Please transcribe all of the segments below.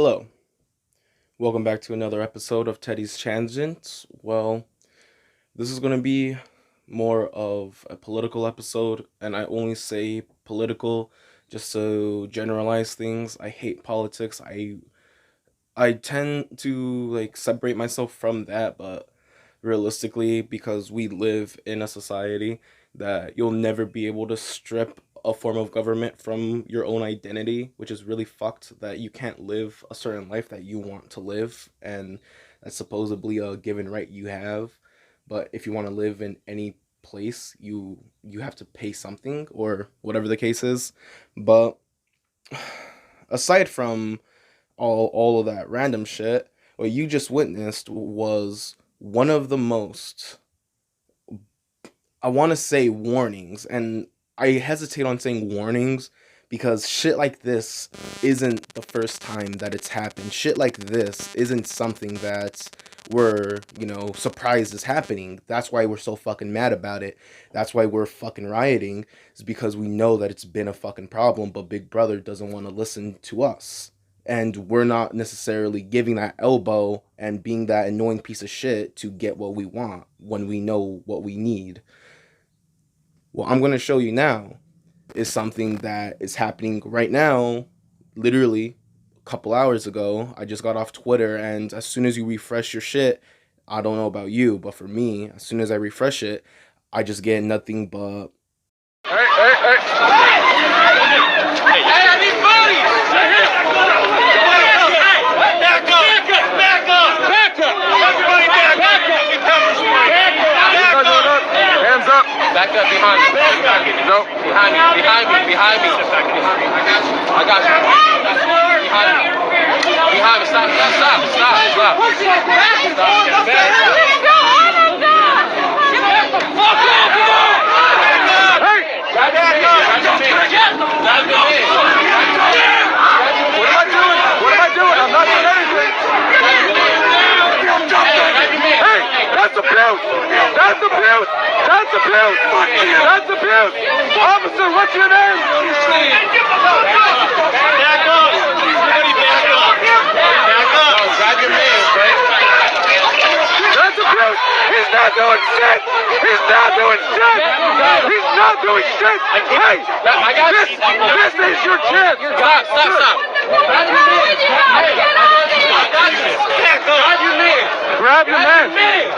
Hello, welcome back to another episode of Teddy's Tangents. Well, this is going to be more of a political episode, and I only say political just to generalize things. I hate politics. I tend to separate myself from that, but realistically, because we live in a society that you'll never be able to strip a form of government from your own identity, which is really fucked, that you can't live a certain life that you want to live, and that's supposedly a given right you have. But if you want to live in any place, you have to pay something or whatever the case is. But aside from all of that random shit, what you just witnessed was one of the most, I want to say, warnings, and I hesitate on saying warnings because shit like this isn't the first time that it's happened. Shit like this isn't something that we're, surprised is happening. That's why we're so fucking mad about it. That's why we're fucking rioting, is because we know that it's been a fucking problem, but Big Brother doesn't want to listen to us. And we're not necessarily giving that elbow and being that annoying piece of shit to get what we want when we know what we need. What I'm going to show you now is something that is happening right now, literally a couple hours ago. I just got off Twitter, and as soon as you refresh your shit, I don't know about you, but for me, as soon as I refresh it, I just get nothing but... Hey, I need bodies! Back up! Everybody back up! Hands up! Back up, behind me. No, behind me. I got you. Behind me. Stop. Hey! Back What am I doing? I'm not doing anything. Hey, that's abuse. Officer, what's your name? Back up. Grab your man, right? That's abuse. He's not doing shit. Hey, I got this is your chance. Stop. Grab your man.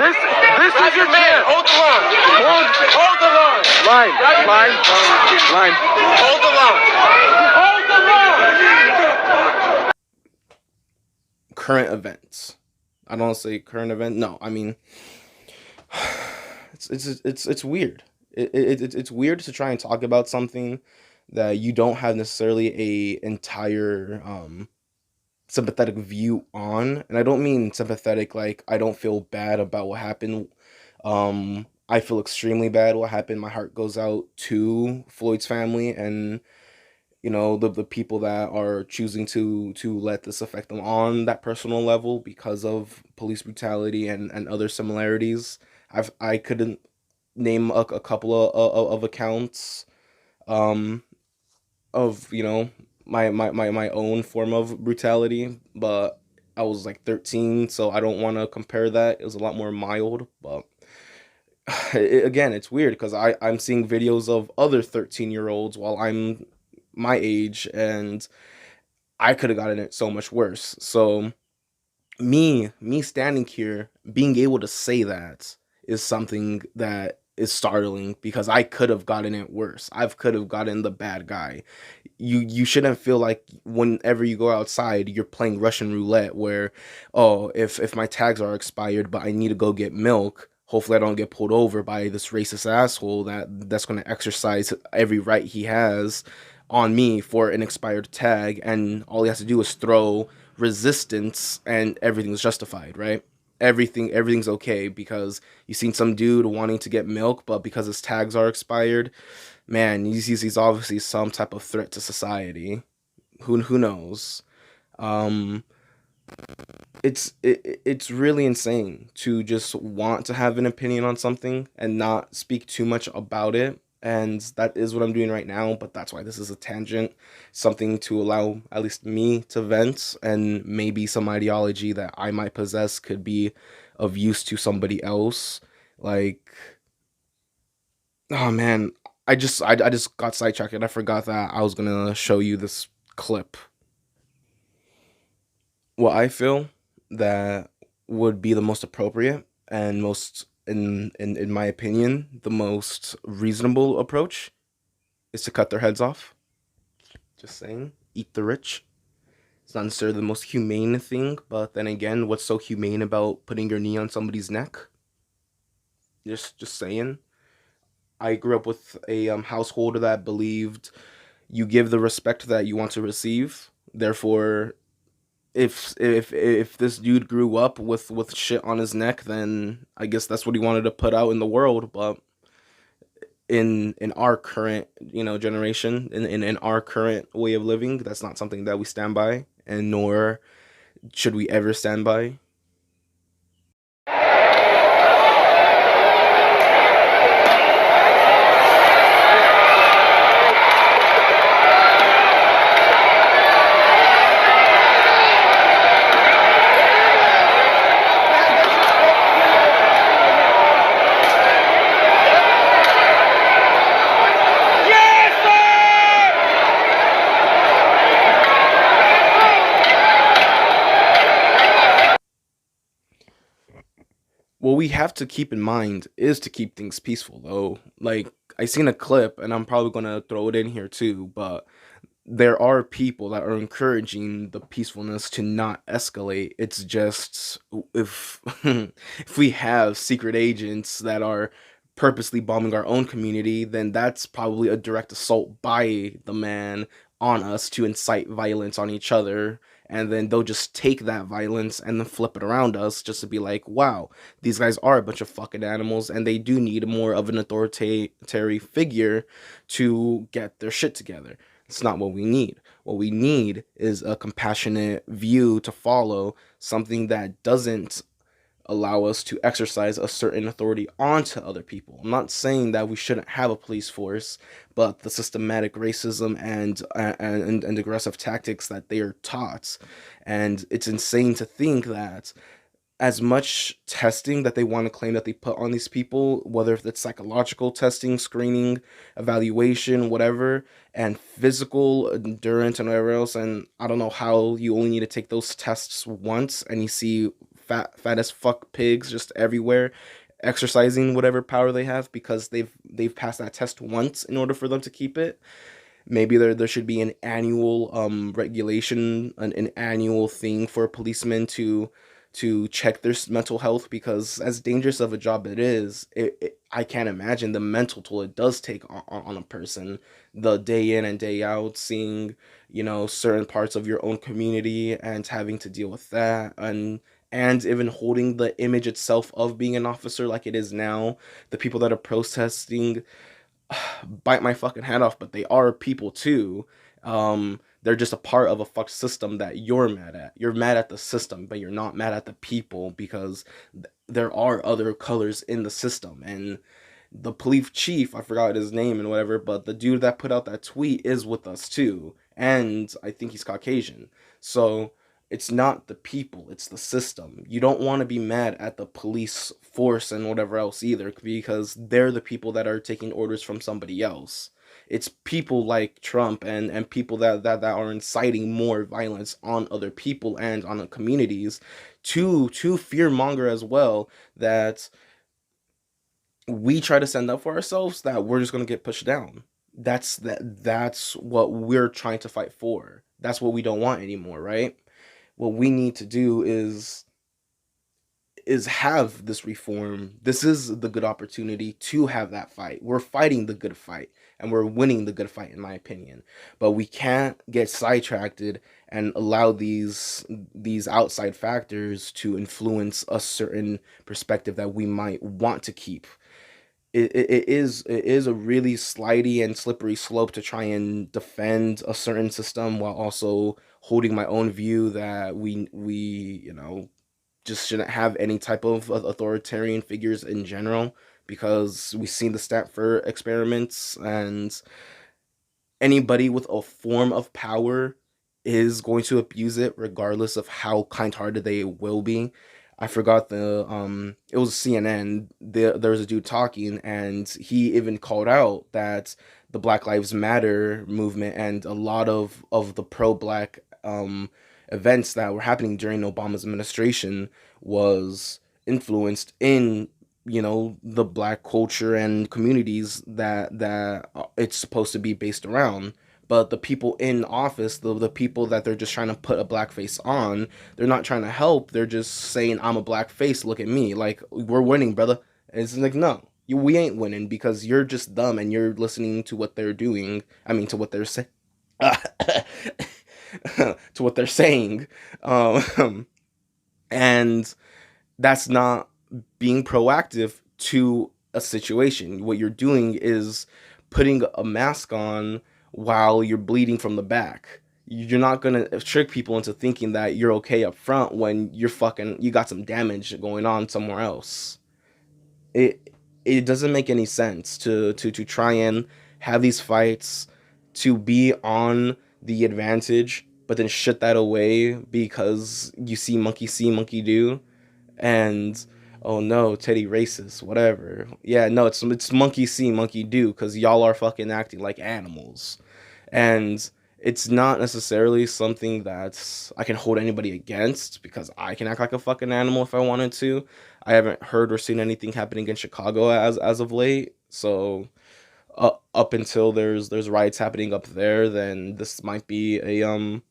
This is your chance. Hold the line. Line. Hold the line. Current events. I don't say current event. No, I mean, it's weird. It's weird to try and talk about something that you don't have necessarily a entire sympathetic view on. And I don't mean sympathetic like I don't feel bad about what happened. I feel extremely bad what happened. My heart goes out to Floyd's family and the people that are choosing to let this affect them on that personal level because of police brutality and other similarities. I couldn't name a couple of accounts of my own form of brutality, but I was like 13, so I don't want to compare that. It was a lot more mild, but again, it's weird because I'm seeing videos of other 13-year-olds while I'm my age, and I could have gotten it so much worse. So me standing here being able to say that is something that is startling because I could have gotten it worse. I could have gotten the bad guy. You shouldn't feel like whenever you go outside you're playing Russian roulette where, oh, if my tags are expired but I need to go get milk, hopefully I don't get pulled over by this racist asshole that's going to exercise every right he has on me for an expired tag, and all he has to do is throw resistance and everything's justified, right? Everything's okay because you seen some dude wanting to get milk, but because his tags are expired, man, he's obviously some type of threat to society. Who knows? It's really insane to just want to have an opinion on something and not speak too much about it. and that is what I'm doing right now. But that's why this is a tangent, something to allow at least me to vent, and maybe some ideology that I might possess could be of use to somebody else. Like, oh man, I just got sidetracked and I forgot that I was gonna show you this clip. What I feel that would be the most appropriate and most in my opinion the most reasonable approach is to cut their heads off. Just saying, eat the rich. It's not necessarily the most humane thing, but then again, what's so humane about putting your knee on somebody's neck? Just saying. I grew up with a household that believed you give the respect that you want to receive. Therefore, if this dude grew up with shit on his neck, then I guess that's what he wanted to put out in the world. But in our current generation, in our current way of living, that's not something that we stand by, and nor should we ever stand by. What we have to keep in mind is to keep things peaceful, though. Like, I seen a clip, and I'm probably gonna throw it in here too, but there are people that are encouraging the peacefulness to not escalate. It's just if if we have secret agents that are purposely bombing our own community, then that's probably a direct assault by the man on us to incite violence on each other. And then they'll just take that violence and then flip it around us just to be like, wow, these guys are a bunch of fucking animals and they do need more of an authoritarian figure to get their shit together. It's not what we need. What we need is a compassionate view to follow, something that doesn't allow us to exercise a certain authority onto other people. I'm not saying that we shouldn't have a police force, but the systematic racism and aggressive tactics that they are taught, and it's insane to think that as much testing that they want to claim that they put on these people, whether it's psychological testing, screening, evaluation, whatever, and physical endurance and whatever else. And I don't know how you only need to take those tests once and you see fat as fuck pigs just everywhere exercising whatever power they have because they've passed that test once in order for them to keep it. Maybe there should be an annual regulation, an annual thing for policemen to check their mental health, because as dangerous of a job it is, I can't imagine the mental toll it does take on a person, the day in and day out, seeing certain parts of your own community and having to deal with that, and even holding the image itself of being an officer like it is now. The people that are protesting, bite my fucking head off, but they are people too. They're just a part of a fucked system that you're mad at. You're mad at the system, but you're not mad at the people, because there are other colors in the system. And the police chief, I forgot his name and whatever, but the dude that put out that tweet is with us too, and I think he's Caucasian. So it's not the people, it's the system. You don't want to be mad at the police force and whatever else either, because they're the people that are taking orders from somebody else. It's people like Trump and people that are inciting more violence on other people and on the communities to fear monger as well, that we try to stand up for ourselves, that we're just gonna get pushed down. That's what we're trying to fight for. That's what we don't want anymore, right? What we need to do is have this reform. This is the good opportunity to have that fight. We're fighting the good fight and we're winning the good fight, in my opinion. But we can't get sidetracked and allow these outside factors to influence a certain perspective that we might want to keep. It is a really slidey and slippery slope to try and defend a certain system while also holding my own view that we just shouldn't have any type of authoritarian figures in general. because we've seen the Stanford experiments, and anybody with a form of power is going to abuse it regardless of how kind-hearted they will be. I forgot it was CNN. There was a dude talking, and he even called out that the Black Lives Matter movement and a lot of the pro-black events that were happening during Obama's administration was influenced in, the black culture and communities that it's supposed to be based around. But the people in office, the people that they're just trying to put a black face on, they're not trying to help. They're just saying, I'm a black face, look at me, like, we're winning, brother. And it's like, no, we ain't winning, because you're just dumb and you're listening to what they're doing. I mean, to what they're saying. To what they're saying. um, and that's not being proactive to a situation. What you're doing is putting a mask on while you're bleeding from the back. You're not gonna trick people into thinking that you're okay up front when you got some damage going on somewhere else. It doesn't make any sense to try and have these fights to be on the advantage, but then shut that away because you see monkey do. And oh no, Teddy racist, whatever. Yeah, no, it's monkey see, monkey do, because y'all are fucking acting like animals. And it's not necessarily something that I can hold anybody against, because I can act like a fucking animal if I wanted to. I haven't heard or seen anything happening in Chicago as of late. So up until there's riots happening up there, then this might be a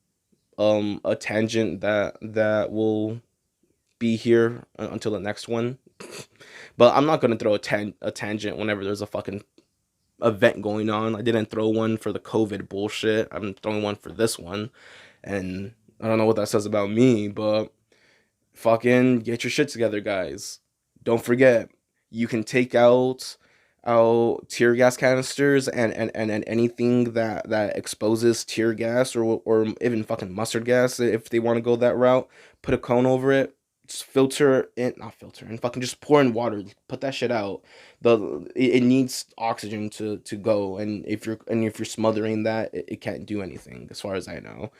tangent that will be here until the next one. But I'm not gonna throw a tangent whenever there's a fucking event going on. I didn't throw one for the COVID bullshit. I'm throwing one for this one, and I don't know what that says about me, but fucking get your shit together, guys. Don't forget, you can take out tear gas canisters and anything that exposes tear gas, or even fucking mustard gas if they want to go that route. Put a cone over it, just filter it, not filter, and fucking just pour in water. Put that shit out. It needs oxygen to go, and if you're smothering that, it can't do anything as far as I know.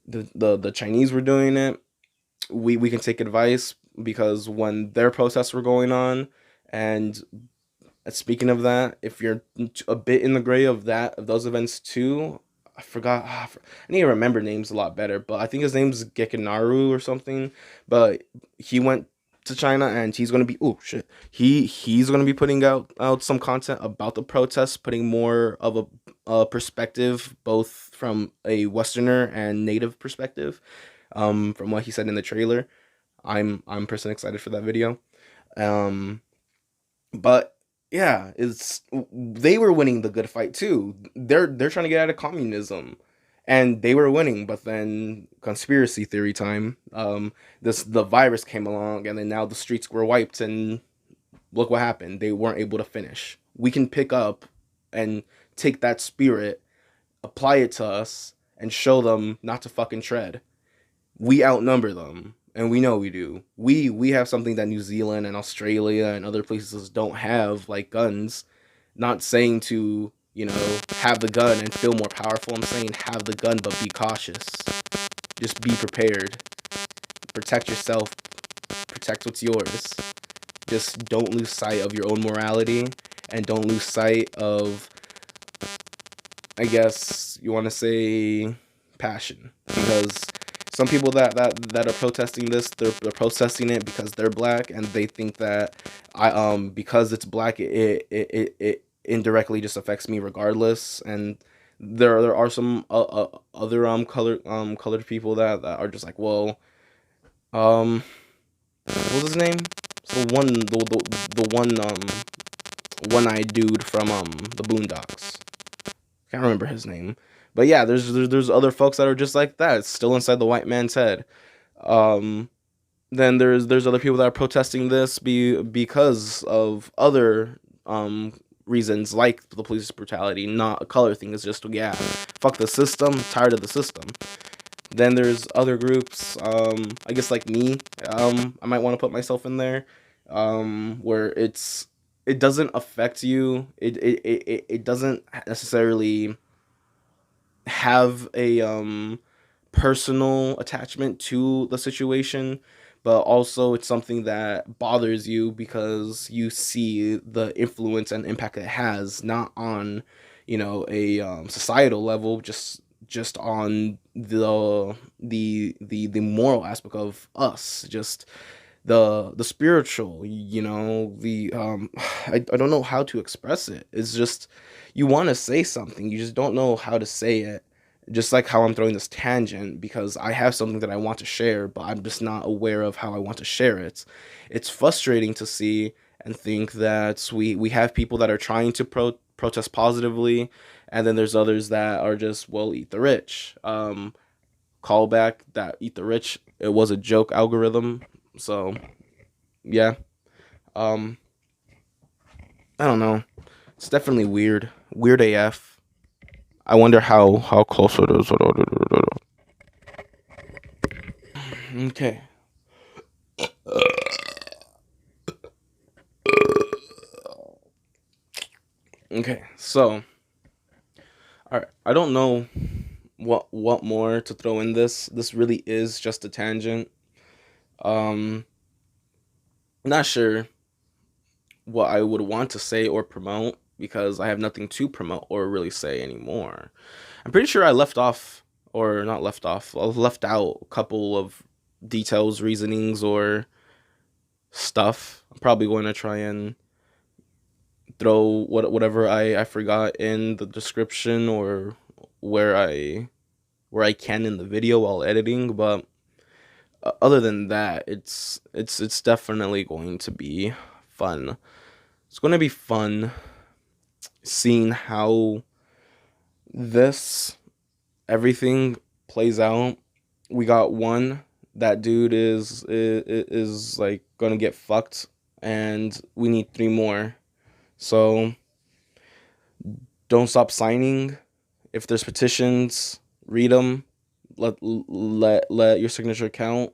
The Chinese were doing it. We can take advice, because when their protests were going on, and speaking of that, if you're a bit in the gray of those events too, I forgot. I need to remember names a lot better, but I think his name's Gekinaru or something. But he went to China, and he's gonna be, oh shit, he's gonna be putting out some content about the protests, putting more of a perspective, both from a Westerner and native perspective. From what he said in the trailer, I'm personally excited for that video. Um, but yeah, it's they were winning the good fight too. They're trying to get out of communism, and they were winning. But then conspiracy theory time. The virus came along, and then now the streets were wiped, and look what happened. They weren't able to finish. We can pick up and take that spirit, apply it to us, and show them not to fucking tread. We outnumber them, and we know we do. We have something that New Zealand and Australia and other places don't have, like guns. Not saying to, have the gun and feel more powerful. I'm saying have the gun, but be cautious. Just be prepared. Protect yourself. Protect what's yours. Just don't lose sight of your own morality, and don't lose sight of, I guess you want to say, passion. Because some people that are protesting this, they're protesting it because they're black, and they think that because it's black, it indirectly just affects me regardless. And there are some other colored people that are just like, well, um what was his name? So the one-eyed dude from the Boondocks. Can't remember his name. But yeah, there's other folks that are just like that. It's still inside the white man's head. Um, then there's other people that are protesting this because of other reasons, like the police brutality, not a color thing. It's just, yeah, fuck the system, tired of the system. Then there's other groups, I guess like me, I might want to put myself in there, where it's it doesn't affect you. It doesn't necessarily have a personal attachment to the situation, but also it's something that bothers you because you see the influence and impact it has, not on, a societal level, just on the moral aspect of us, just the spiritual, the I don't know how to express it. It's just, you want to say something, you just don't know how to say it. Just like how I'm throwing this tangent because I have something that I want to share, but I'm just not aware of how I want to share it. It's frustrating to see and think that we have people that are trying to protest positively, and then there's others that are just, well, eat the rich. Callback, that eat the rich, it was a joke algorithm. So yeah. um I don't know, it's definitely weird, weird AF. I wonder how close it is. Okay. Okay, so all right, I don't know what more to throw in this. This really is just a tangent. um Not sure what I would want to say or promote because I have nothing to promote or really say anymore. I'm pretty sure I left off, or not left off, I left out a couple of details, reasonings, or stuff. I'm probably going to try and throw whatever I forgot in the description, or where I can in the video while editing. But other than that, it's definitely going to be fun. It's going to be fun seeing how this everything plays out. We got one, that dude is like gonna get fucked, and we need three more. So don't stop signing. If there's petitions, read them. Let your signature count.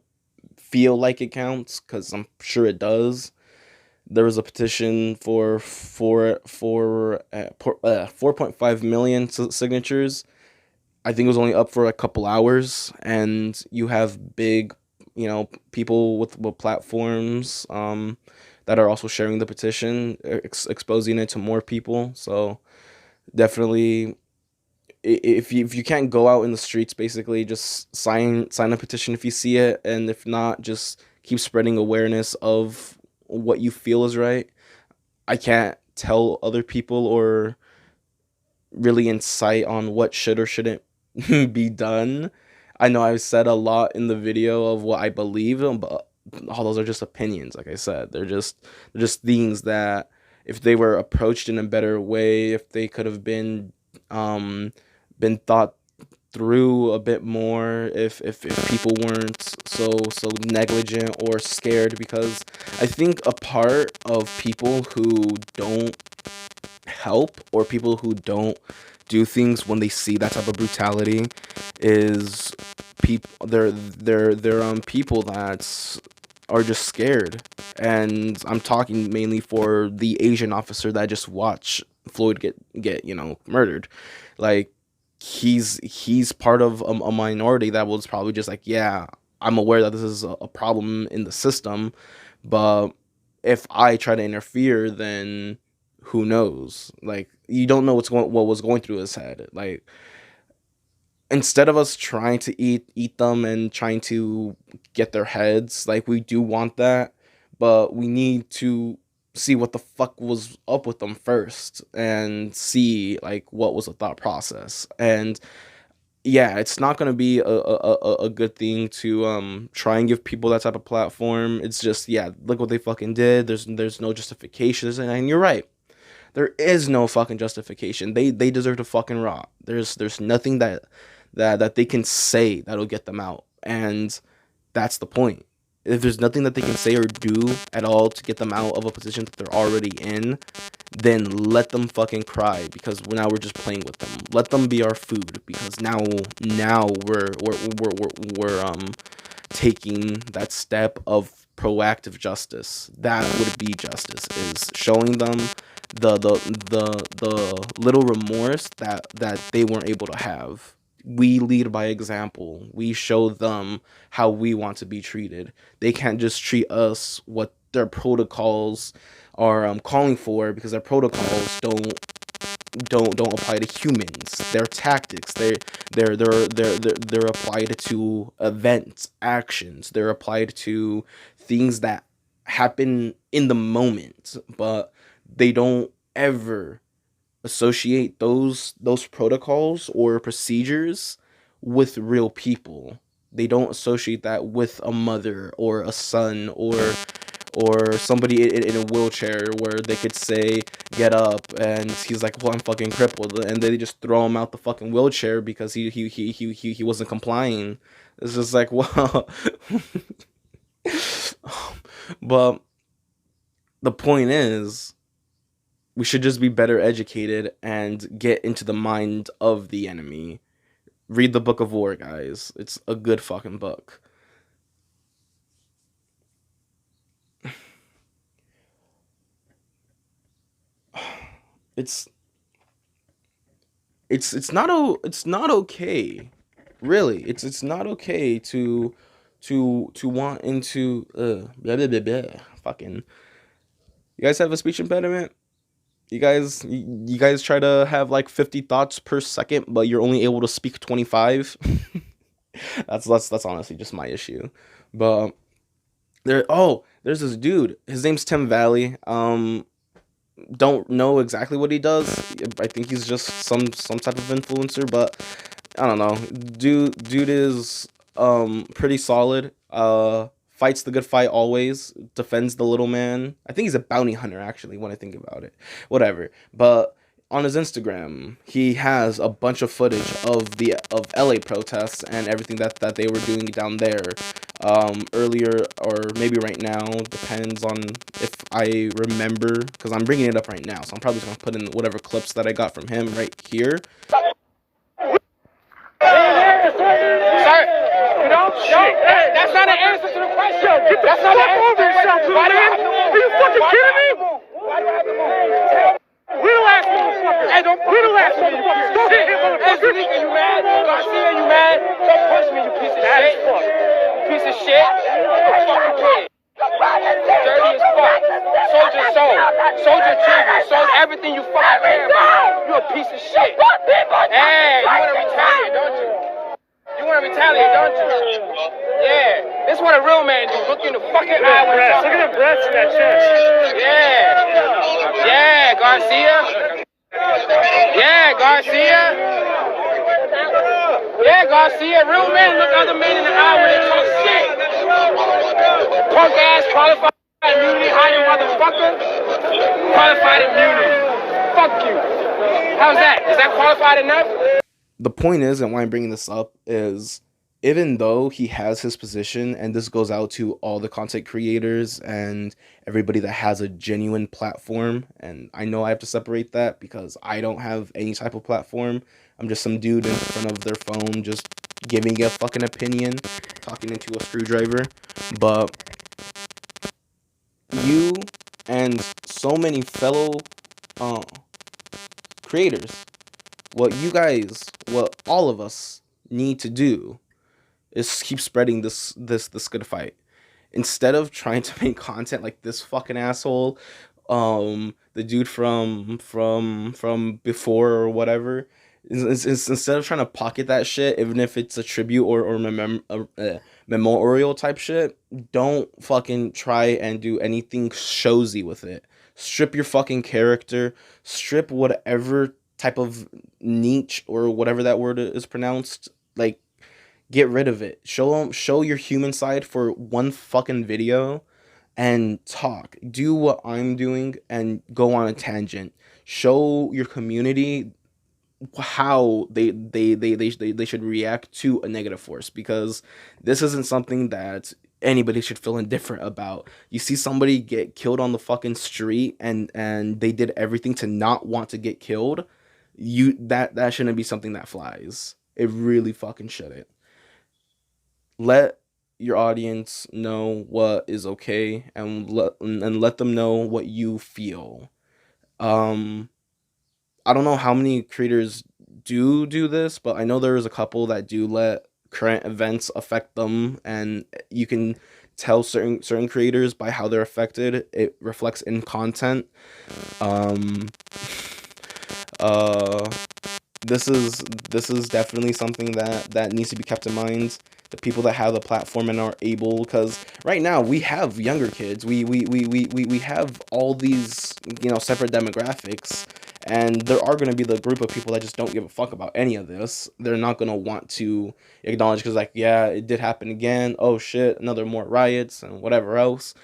Feel like it counts, because I'm sure it does. There was a petition for 4.5 million signatures. I think it was only up for a couple hours, and you have big, people with platforms, that are also sharing the petition, exposing it to more people. So definitely, if you can't go out in the streets, basically just sign a petition if you see it, and if not, just keep spreading awareness of what you feel is right. I can't tell other people or really incite on what should or shouldn't be done. I know I've said a lot in the video of what I believe in, but all those are just opinions. Like I said, they're just things that, if they were approached in a better way, if they could have um been thought through a bit more, if people weren't so negligent or scared. Because I think a part of people who don't help, or people who don't do things when they see that type of brutality, is people, they're people that are just scared. And I'm talking mainly for the Asian officer that just watched Floyd get murdered. Like, he's part of a minority that was probably just like, yeah, I'm aware that this is a problem in the system, but if I try to interfere, then who knows? Like, you don't know what was going through his head. Like, instead of us trying to eat them and trying to get their heads, like, we do want that, but we need to see what the fuck was up with them first, and see, like, what was the thought process. And yeah, it's not going to be a good thing to try and give people that type of platform. It's just, yeah, look what they fucking did. There's no justification. And you're right, there is no fucking justification. They deserve to fucking rot. There's nothing that they can say that'll get them out. And that's the point. If there's nothing that they can say or do at all to get them out of a position that they're already in, then let them fucking cry, because now we're just playing with them. Let them be our food, because now we're taking that step of proactive justice. That would be justice, is showing them the little remorse that they weren't able to have. We lead by example. We show them how we want to be treated. They can't just treat us what their protocols are calling for, because their protocols don't apply to humans. Their tactics, they're applied to events, actions. They're applied to things that happen in the moment, but they don't ever associate those protocols or procedures with real people. They don't associate that with a mother or a son or somebody in a wheelchair, where they could say get up and he's like, well, I'm fucking crippled, and they just throw him out the fucking wheelchair because he wasn't complying. It's just like, well, but the point is, we should just be better educated and get into the mind of the enemy. Read the Book of War, guys. It's a good fucking book. It's it's not okay. Really, it's not okay to want into blah, blah, blah, blah. Fucking, you guys have a speech impediment? You guys try to have like 50 thoughts per second, but you're only able to speak 25. That's honestly just my issue. But there's this dude. His name's Tim Valley. Don't know exactly what he does. I think he's just some type of influencer, but I don't know. Dude is pretty solid. Fights the good fight always. Defends the little man. I think he's a bounty hunter, actually, when I think about it. Whatever. But on his Instagram, he has a bunch of footage of LA protests and everything that they were doing down there. Earlier, or maybe right now, depends on if I remember, because I'm bringing it up right now, so I'm probably just gonna put in whatever clips that I got from him right here. Sir, that's not an answer to the question. Yo, get the fuck over yourself, dude. Are you fucking kidding me? Why do I have to move? We the last motherfuckers. Hey, don't. We the last motherfuckers. Go hit him, motherfucker. Hey, you mad? Garcia, you mad? Don't push me, you piece of shit. Piece of shit. I'm fucking kid. Dirty as fuck. Soldier soul. Soldier trigger. Sold everything you fucking care about. You a piece of shit. Hey, you wanna retaliate, don't you? You wanna retaliate, don't you? Yeah. This is what a real man do. Look in the fucking eye when you're talking. Look at the breasts in that chest. Yeah. Yeah, Garcia. Yeah, Garcia. Yeah, Garcia. Real men look other men in the eye when they talk shit. Punk ass qualified immunity, hiding motherfucker. Qualified immunity. Fuck you. How's that? Is that qualified enough? The point is, and why I'm bringing this up is, even though he has his position, and this goes out to all the content creators and everybody that has a genuine platform, and I know I have to separate that because I don't have any type of platform. I'm just some dude in front of their phone just giving a fucking opinion, talking into a screwdriver. But you and so many fellow creators, what all of us need to do is keep spreading this good fight. Instead of trying to make content like this fucking asshole, the dude from before or whatever, instead of trying to pocket that shit, even if it's a tribute or memorial type shit, don't fucking try and do anything showy with it. Strip your fucking character, strip whatever type of niche or whatever that word is pronounced, like, get rid of it. Show your human side for one fucking video and talk. Do what I'm doing and go on a tangent. Show your community how they should react to a negative force, because this isn't something that anybody should feel indifferent about. You see somebody get killed on the fucking street and they did everything to not want to get killed. That shouldn't be something that flies. It really fucking shouldn't. Let your audience know what is okay, and let them know what you feel. Um, I don't know how many creators do this, but I know there is a couple that do let current events affect them, and you can tell certain creators by how they're affected. It reflects in content. Um, uh, this is definitely something that needs to be kept in mind. The people that have the platform and are able, because right now we have younger kids, we have all these, separate demographics, and there are going to be the group of people that just don't give a fuck about any of this. They're not going to want to acknowledge, because like, yeah, it did happen again, oh shit, another more riots and whatever else.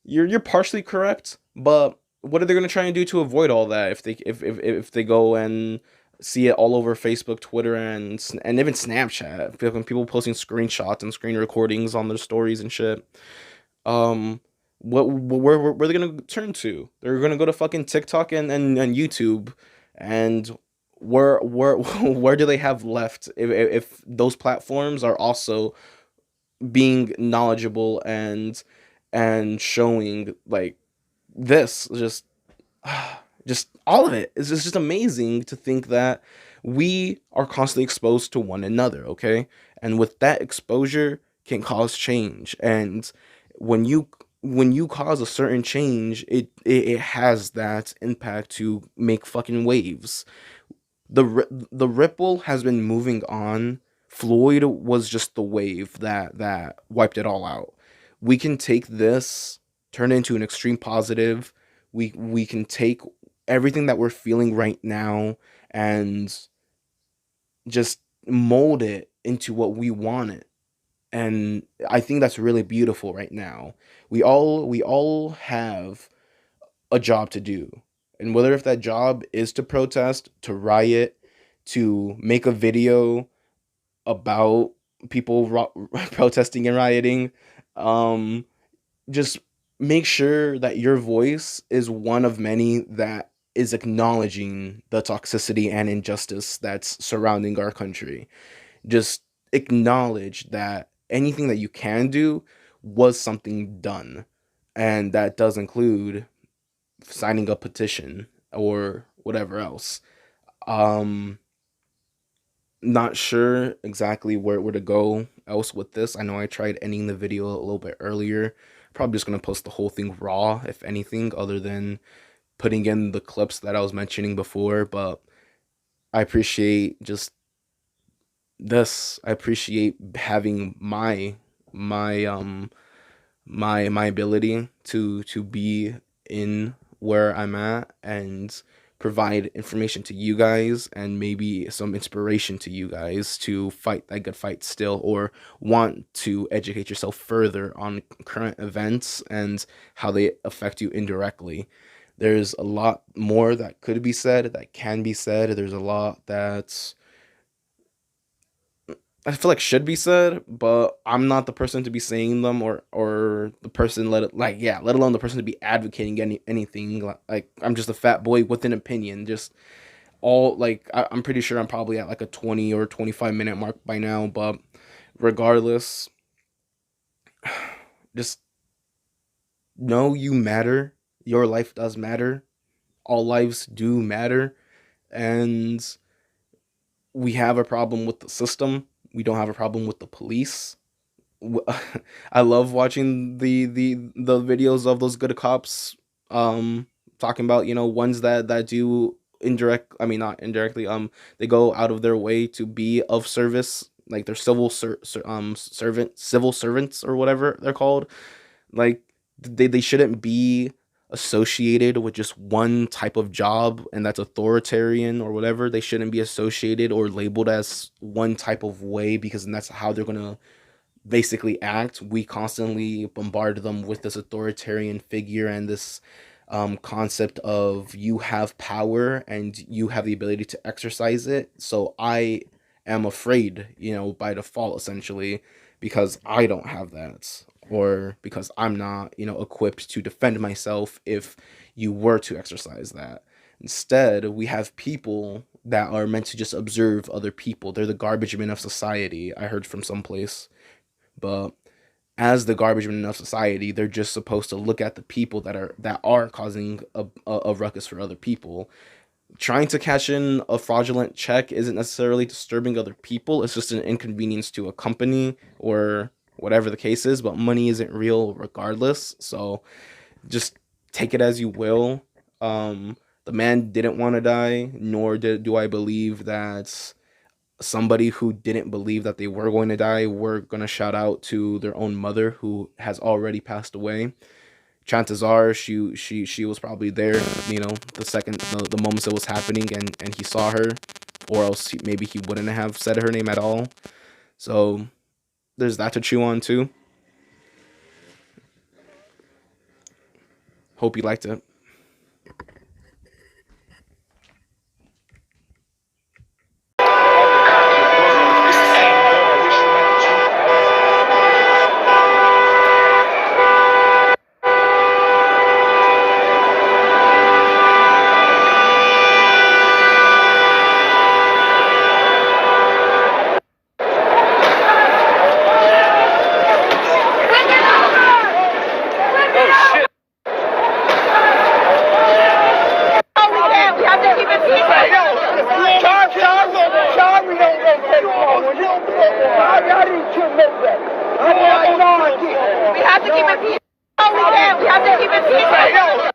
You're partially correct, but what are they going to try and do to avoid all that if they go and see it all over Facebook, Twitter, and even Snapchat? People posting screenshots and screen recordings on their stories and shit. Um, where are they gonna turn to? They're gonna go to fucking TikTok and YouTube, and where where do they have left if those platforms are also being knowledgeable and showing like this, just all of it is just amazing to think that we are constantly exposed to one another, okay? And with that exposure can cause change. And when you cause a certain change, it has that impact to make fucking waves. The ripple has been moving on. Floyd was just the wave that wiped it all out. We can take this, turn it into an extreme positive. We can take everything that we're feeling right now and just mold it into what we want it. And I think that's really beautiful right now. We all have a job to do. And whether if that job is to protest, to riot, to make a video about people protesting and rioting, um, just make sure that your voice is one of many that is acknowledging the toxicity and injustice that's surrounding our country. Just acknowledge that anything that you can do was something done. And that does include signing a petition or whatever else. Um, Not sure exactly where to go else with this. I know I tried ending the video a little bit earlier. Probably just gonna post the whole thing raw, if anything, other than putting in the clips that I was mentioning before. But I appreciate just this. I appreciate having my my ability to be in where I'm at and provide information to you guys and maybe some inspiration to you guys to fight that good fight still, or want to educate yourself further on current events and how they affect you indirectly. There's a lot more that could be said, that can be said. There's a lot that's I feel like should be said, but I'm not the person to be saying them, or the person let alone the person to be advocating anything. Like I'm just a fat boy with an opinion. Just all like I'm pretty sure I'm probably at like a 20 or 25 minute mark by now, but regardless, just know you matter. Your life does matter. All lives do matter, and we have a problem with the system. We don't have a problem with the police. I love watching the videos of those good cops, um talking about, ones that do indirect, I mean not indirectly, they go out of their way to be of service, like they're civil servants or whatever they're called. Like they shouldn't be associated with just one type of job, and that's authoritarian or whatever. They shouldn't be associated or labeled as one type of way, because then that's how they're going to basically act. We constantly bombard them with this authoritarian figure and this concept of you have power and you have the ability to exercise it. So I am afraid, by default, essentially, because I don't have that, or because I'm not, equipped to defend myself if you were to exercise that. Instead, we have people that are meant to just observe other people. They're the garbage men of society, I heard from someplace. But as the garbage man of society, they're just supposed to look at the people that are causing a ruckus for other people. Trying to cash in a fraudulent check isn't necessarily disturbing other people. It's just an inconvenience to a company or whatever the case is. But money isn't real regardless. So just take it as you will. The man didn't want to die, nor do I believe that somebody who didn't believe that they were going to die were going to shout out to their own mother who has already passed away. Chances are she was probably there, the moments it was happening, and he saw her, or else maybe he wouldn't have said her name at all. So there's that to chew on too. Hope you liked it. We have to keep it peaceful. No, we can't. We have to keep it peaceful.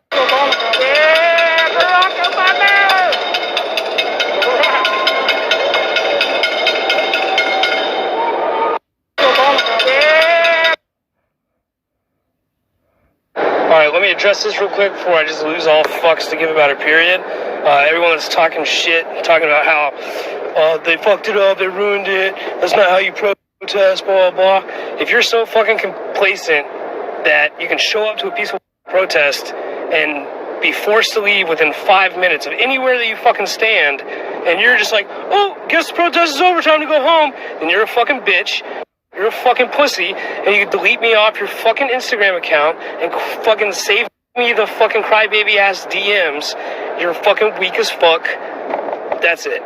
Alright, let me address this real quick before I just lose all fucks to give about it, period. Everyone that's talking shit, talking about how they fucked it up, they ruined it, that's not how you protest, blah, blah, blah. If you're so fucking complacent that you can show up to a peaceful protest and be forced to leave within 5 minutes of anywhere that you fucking stand, and you're just like, oh, guess the protest is over, time to go home, then you're a fucking bitch. You're a fucking pussy, and you can delete me off your fucking Instagram account and fucking save me the fucking crybaby ass DMs. You're fucking weak as fuck. That's it.